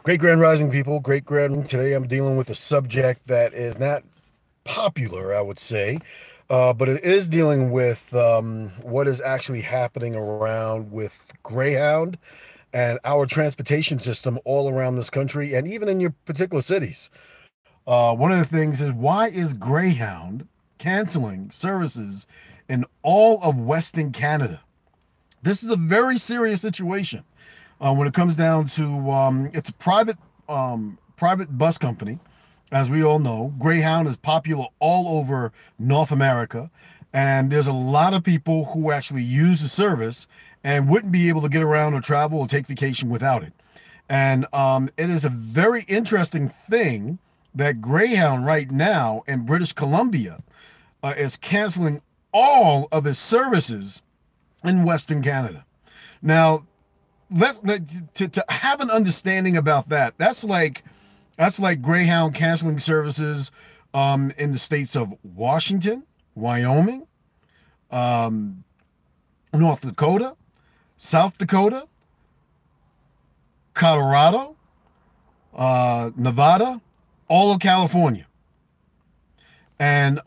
Great Grand Rising people, great grand. Today I'm dealing with a subject that is not popular, I would say, but it is dealing with what is actually happening around with Greyhound and our transportation system all around this country and even in your particular cities. One of the things is, why is Greyhound canceling services in all of Western Canada? This is a very serious situation. When it comes down to it's a private bus company, as we all know. Greyhound is popular all over North America, and there's a lot of people who actually use the service and wouldn't be able to get around or travel or take vacation without it. And it is a very interesting thing that Greyhound right now in British Columbia is canceling all of its services in Western Canada. Now, to have an understanding about that, that's like Greyhound canceling services in the states of Washington, Wyoming, um, North Dakota, South Dakota, Colorado, Nevada, all of California. And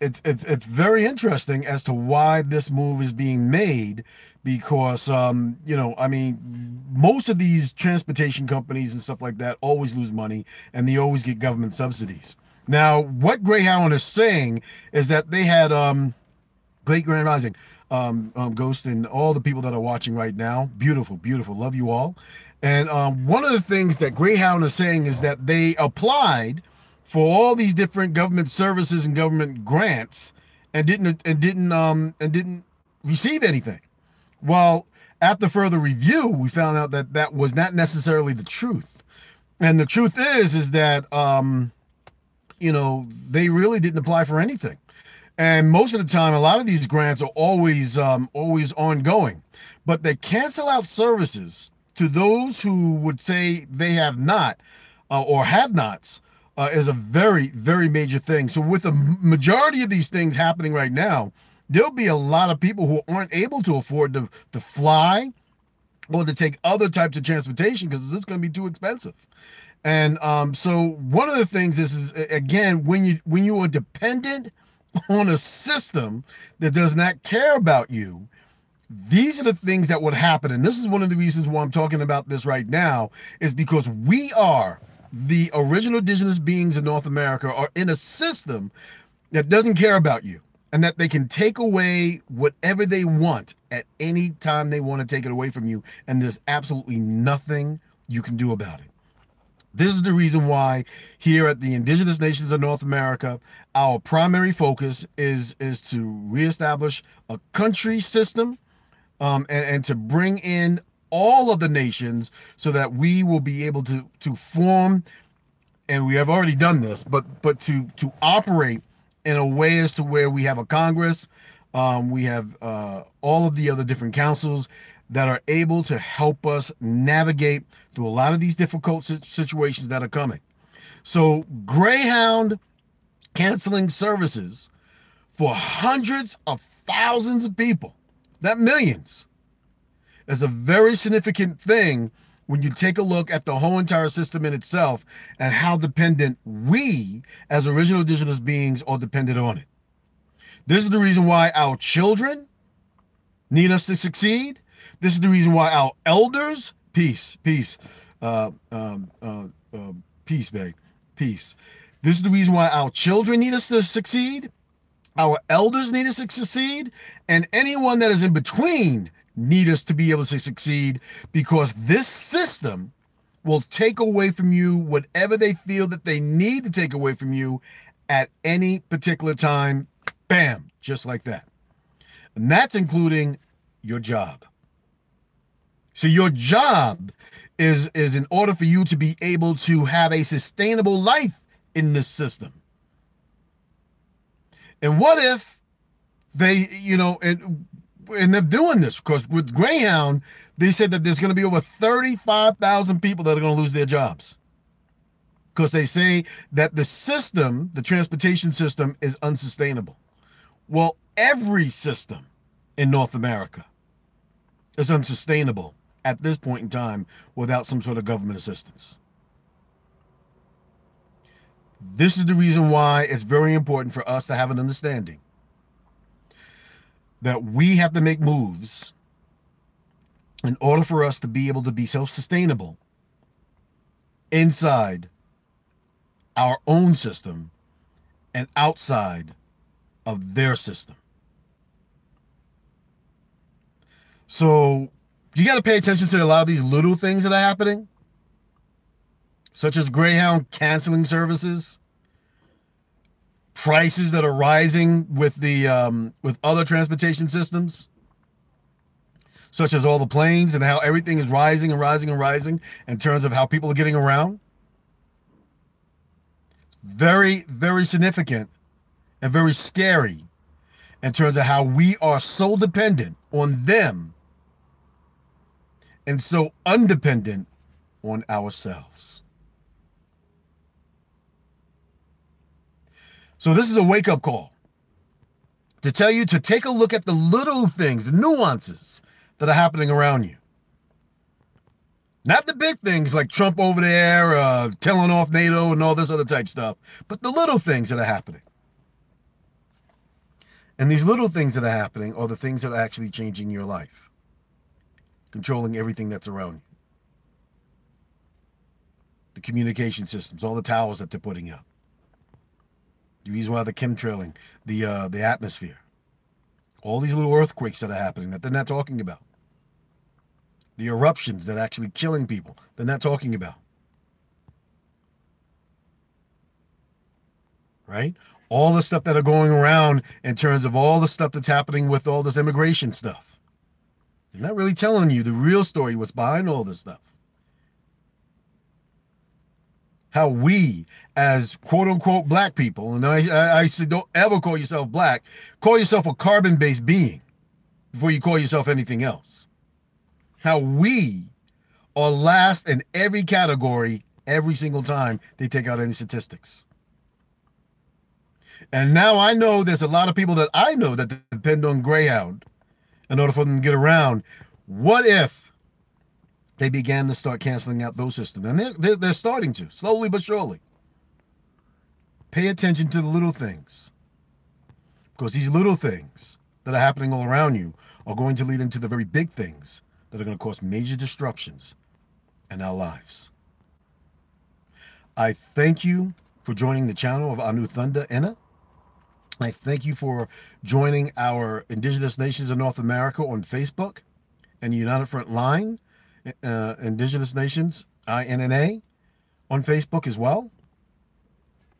it's very interesting as to why this move is being made, because I mean, most of these transportation companies and stuff like that always lose money, and they always get government subsidies. Now, what Greyhound is saying is that they had Great Grand Rising, Ghost, and all the people that are watching right now. Beautiful, beautiful. Love you all. And one of the things that Greyhound is saying is that they applied for all these different government services and government grants and didn't receive anything. Well, after further review, we found out that that was not necessarily the truth. And the truth is that they really didn't apply for anything. And most of the time, a lot of these grants are always ongoing, but they cancel out services to those who would say they have not or have nots. Is a very, very major thing. So with the majority of these things happening right now, there'll be a lot of people who aren't able to afford to fly or to take other types of transportation because it's going to be too expensive. And so one of the things is again, when you are dependent on a system that does not care about you, these are the things that would happen. And this is one of the reasons why I'm talking about this right now, is because we are the original indigenous beings in North America are in a system that doesn't care about you, and that they can take away whatever they want at any time they want to take it away from you. And there's absolutely nothing you can do about it. This is the reason why here at the Indigenous Nations of North America, our primary focus is to reestablish a country system, and to bring in all of the nations so that we will be able to form, and we have already done this, but to operate in a way as to where we have a Congress, we have all of the other different councils that are able to help us navigate through a lot of these difficult situations that are coming. So Greyhound canceling services for hundreds of thousands of people, not millions, is a very significant thing when you take a look at the whole entire system in itself and how dependent we as original indigenous beings are dependent on it. This is the reason why our children need us to succeed. This is the reason why our elders, peace, babe, peace. This is the reason why our children need us to succeed. Our elders need us to succeed, and anyone that is in between need us to be able to succeed, because this system will take away from you whatever they feel that they need to take away from you at any particular time. Bam, just like that. And that's including your job. So your job is in order for you to be able to have a sustainable life in this system. And what if they, and they're doing this because with Greyhound, they said that there's going to be over 35,000 people that are going to lose their jobs because they say that the system, the transportation system, is unsustainable. Well, every system in North America is unsustainable at this point in time without some sort of government assistance. This is the reason why it's very important for us to have an understanding that we have to make moves in order for us to be able to be self-sustainable inside our own system and outside of their system. So you got to pay attention to a lot of these little things that are happening, such as Grayhound canceling services, prices that are rising with the with other transportation systems, such as all the planes, and how everything is rising and rising and rising in terms of how people are getting around. Very, very significant and very scary in terms of how we are so dependent on them and so undependent on ourselves. So this is a wake-up call to tell you to take a look at the little things, the nuances that are happening around you. Not the big things like Trump over there, killing off NATO and all this other type stuff, but the little things that are happening. And these little things that are happening are the things that are actually changing your life, controlling everything that's around you. The communication systems, all the towers that they're putting up. The reason why the chemtrailing, the atmosphere. All these little earthquakes that are happening that they're not talking about. The eruptions that are actually killing people, they're not talking about. Right? All the stuff that are going around in terms of all the stuff that's happening with all this immigration stuff. They're not really telling you the real story, what's behind all this stuff. How we, as quote-unquote black people, and I say don't ever call yourself black, call yourself a carbon-based being before you call yourself anything else. How we are last in every category every single time they take out any statistics. And now I know there's a lot of people that I know that depend on Grayhound in order for them to get around. What if they began to start canceling out those systems? And they're starting to, slowly but surely. Pay attention to the little things. Because these little things that are happening all around you are going to lead into the very big things that are going to cause major disruptions in our lives. I thank you for joining the channel of I.N.N.A. I thank you for joining our Indigenous Nations of North America on Facebook and United Front Line, Indigenous Nations, I.N.N.A. on Facebook as well.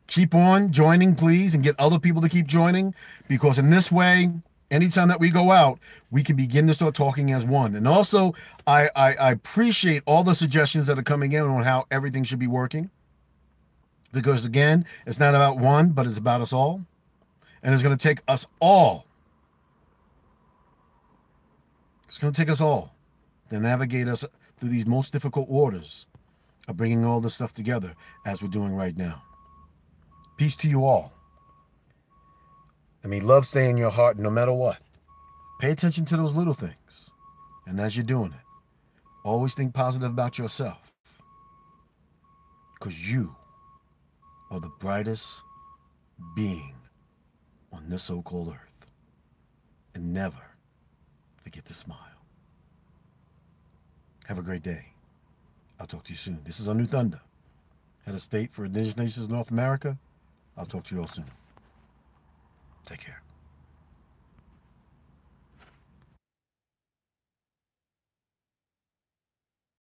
Keep on joining, please, and get other people to keep joining, because in this way, anytime that we go out, we can begin to start talking as one. And also, I appreciate all the suggestions that are coming in on how everything should be working. Because again, it's not about one, but it's about us all. And it's going to take us all. It's going to take us all to navigate us through these most difficult waters of bringing all this stuff together as we're doing right now. Peace to you all. I mean, love stay in your heart no matter what. Pay attention to those little things. And as you're doing it, always think positive about yourself. Because you are the brightest being on this so-called earth. And never forget to smile. Have a great day. I'll talk to you soon. This is I.N.N.A, Head of State for Indigenous Nations of North America. I'll talk to you all soon. Take care.